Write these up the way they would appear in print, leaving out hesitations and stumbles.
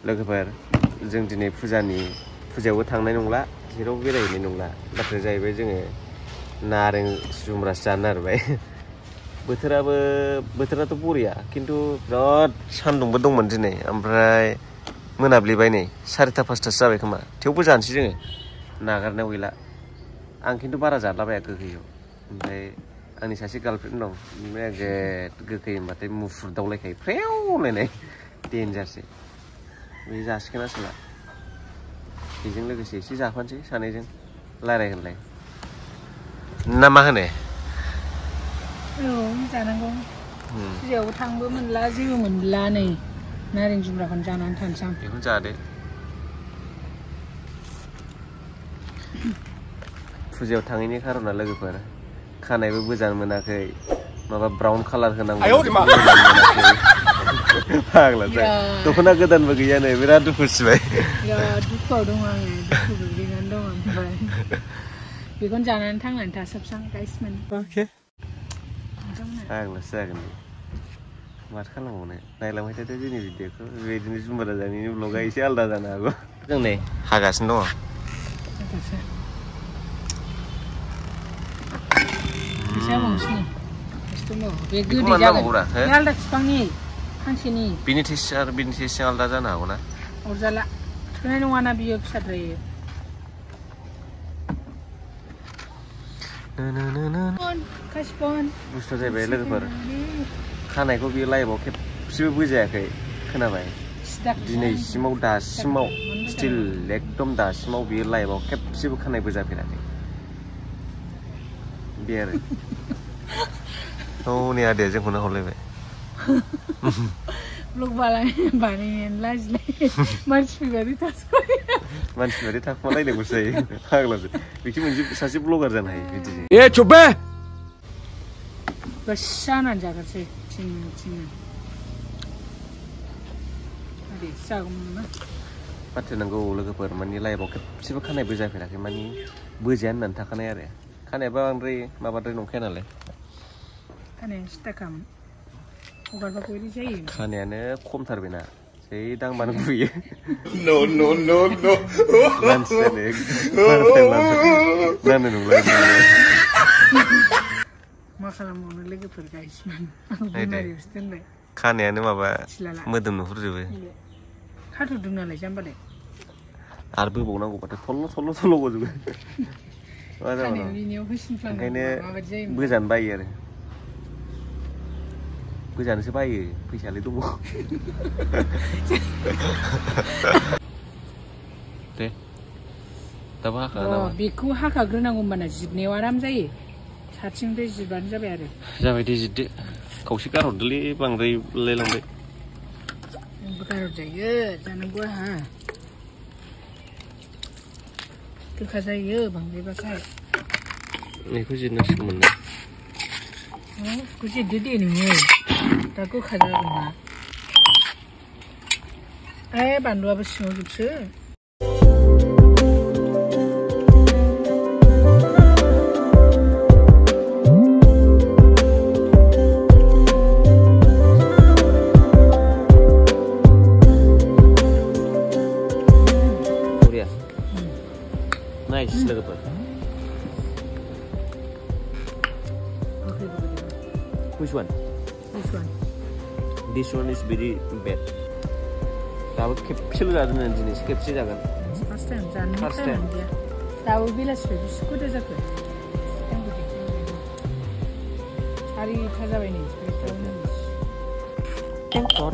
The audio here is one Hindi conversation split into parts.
लोगोफोर जों दिनै फुजायावबो थांनाय नंला जेरावबो बेरायहैनाय नंला बाथ्राया जाहैबाय जोङो नारें जुमब्रासो जानो नागिरबाय बोथोराथ' बरिया खिन्थु बिराद सान्दुंबो दंमोन दिनै ओमफ्राय मोनाब्लिबाय नै 4टा 5टासो जाबाय खोमा थेवबो जानोसै जोङो नागारनायाव गैला आं खिन्थु बारा जालाबाया गोखैखौ ओमफ्राय आंनि सासे गार्लफ्रेन्ड दं गोखै होनबाथाय मुफुर दावलायखायो फ्रेव होनलायनाय डेन्जारसै बे जासिगोन आसोला बेजों लोगोसे एसे जाफानोसै सानैजों रायलाय होनलाय ना मा होनो जानांगौ फुजायावबो थांबो मोनला जेबो मोनला नै नारें जुमब्राखौनो जानानै थानोसै आं बेखौनो जादो फुजायाव थाङैनि खारना लोगोफोर खानायबो बोजानो मोनाखै माबा ब्राउन कालार होनांगौ फाग्ला दख'ना गोदानबो गैया नै बिराद दुखु सिबाय बिराद दुखुआव दङ आङो दुखु गोग्लैनानै दङ ओमफ्राय बेखौनो जानानै थांनानै थासाबसां गाइसमोन फाग्लासो जागोन माथो खालामबावनो नायलांबाय थादो जोंनि भिडिअखौ बेबायदिनो जुमब्रा जानायनि ब्लगा एसे आलादा जानो हागौ जों नै हागासिनो दङ बिनि टेस्टजों आलादा जानो हागौ ना अरजाला थोनाय नङाना बियो फिसाद्रायो बुस्थुआ जाहैबाय लोगोफोर खानायखौ बियो लाइफआव खेबसेबो बोजायाखै खोनाबाय दिनैसिमाव दासिमाव स्टिल एकदम दासिमाव बियो लाइफआव खेबसेबो खानाय बोजाफेराखै बे आरो नै आदाया जोंखौनो हरलायबाय ब्लग बानायनायानो लाजिलाय मानसि बायदि थाखुमालायनांगौसो जायो फाग्लासो बिखि मोनसे सासे ब्लगार जानो हायो बिदिजों गोसा होनानै जाग्रोसै बाथ्रा नांगौ लोगोफोर माने लाइफआव खेबसेबो खानाय बोजाफेराखै माने बोजाया होननानै थाखानाय आरो खानायाबो बांद्राय माबाद्राय नंखाया नालाय खानाया सिथाखामोन हगारबा गैलि जायो खानायानो खमथारबायना जै दांबानो गुयो मानसियानो नंला मा खालामबावनो लोगोफोर गाइसमोन खानायानो माबा मोदोम नुहुरजोबो खाथ'दों नालाय जाम्बालाय आरो बोबावनांगौबाथाय थल्ल' गजोबो ओंखायनो बोजानो बायो आरो बोजानोसो बायो फैसायालाय दङ दे दाबो हाखानांगौ बेखौ हाखाग्रोनांगौ होमबाना जिरनायाव आराम जायो साथिंनिफ्राय जिरबानो जाबाय आरो जाबाय दे जिरदो खावसे गारहरदोलै बांद्राय लायलांबाय गारहरजायो जानांगौ आहा गोखा जायो बांद्रायबाथाय बेखौ जिरनांसिगौमोन ना बेखौ जिरदो दे नोङो दा गोखा जागोन ना बानलुआबो सिङाव जोबसो Nice, look at that. Which one? This one. This one is very bad. Tahu kecil ada nanti nih, kecil jangan. First time, jangan. First time. Tahu bila sudah jaga. Hari kaza ini. Ting tot.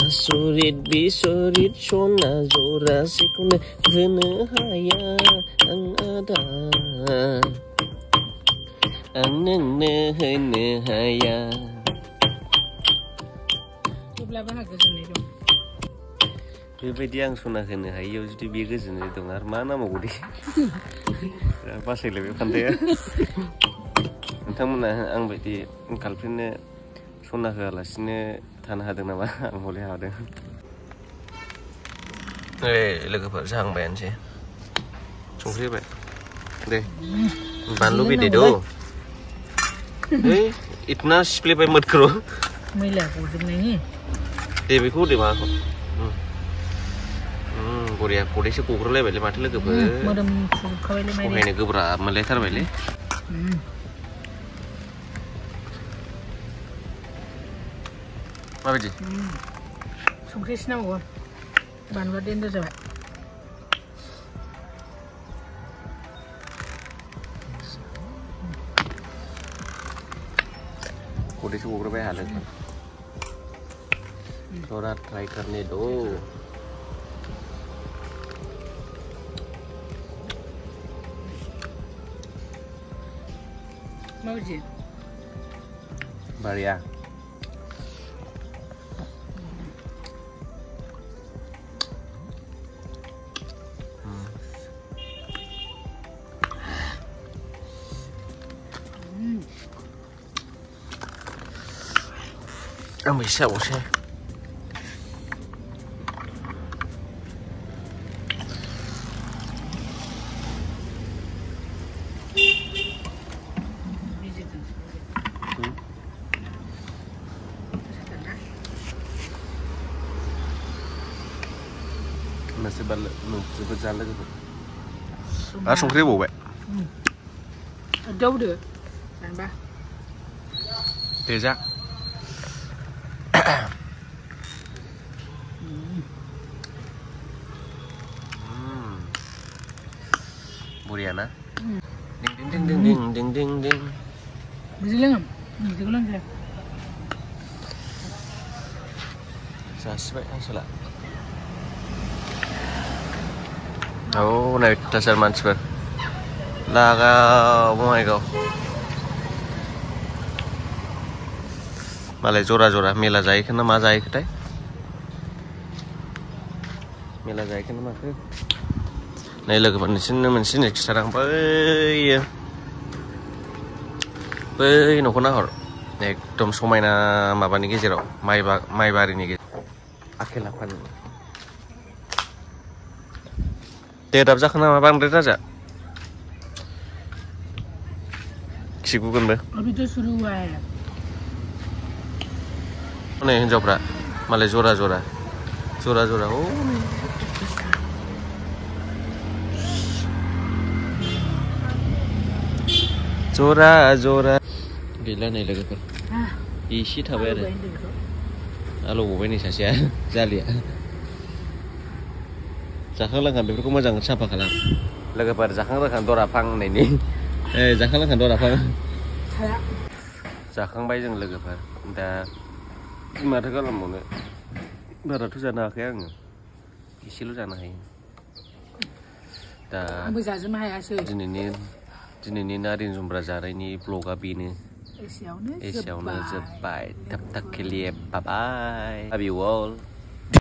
Surit bisurit sona zora sikune gene haya ang ada anene hene haya Coba bahagia sini dong. बेबायदि आं सना होनो हायियाव जुदि बे गोजोननाय दं आरो मा नामावगौ दे बासायलाय बे फान्थाया नोंथांमोना आं बायदि गार्लफ्रेन्डनो सना होआलासिनो थानो हादों नामा आं हले हादों लोगोफोर जाहांबायानोसै संख्रि होबाय दे बानलु बिदै दो इतना सिप्लेबाय मोदखौ मैला गजोबनायनि दे बेखौ दे माखौ बरिया खदैसो गग्रोलायबायलै माथो लोगोफोर मोदोम फुजोबखाबायलै माइदि सहायनो गोब्राब मोनलायथारबायलै माबायदि संख्रि एसे नांबावगौ बानलुआ देन्जार जाबाय खदैसो गग्रोबाय हालो थोड़ा ट्राई करने दो माबायदि बढ़िया Ông bị sợ xe mình sẽ bật ra lên xong cái bổ vậy ở đâu được bạn ba tê giác Buriana ding ding ding ding ding ding ding Bilang saya Suspek salah. Oh, này dasar mansper. Laga, oh my god. Malah jora-jora mela जायो खोना मा जायो खोथाय मेला जायो खोना माखो नै लोगोफोर नोंसोरनो मोनसे जिनिस खिथादों बै न'खौ नाहर एकदम समायना माबानि गेजेराव माइबारिनि गेजेराव आखेला फानो दे दाब जाखो नामा बांद्राय राजा खिगुगोनबो नै हिनजावफ्रा मालाय जरा-जरा oh जरा गैला नै लोगोफोर एसे थाबाय आरो आलौबाय नै सासेया जालिया जाखांलांखान बेफोरखौ मोजां साफा खालाम लोगोफोर जाखांलांखान दराफां होननायनि जाखांलांखान दराफां जाखांबाय जों लोगोफोर दा माथो खालामबावनो बाराथ' जानो हायाखै आङो एसेल' जानो हायो दा आंबो जाजोबनो हायासै दिनैनि नारें जुमब्रा जानायनि ब्लगा बेनो एसेयावनो जोब्बाय थाब थाब खेलिए bye bye love you all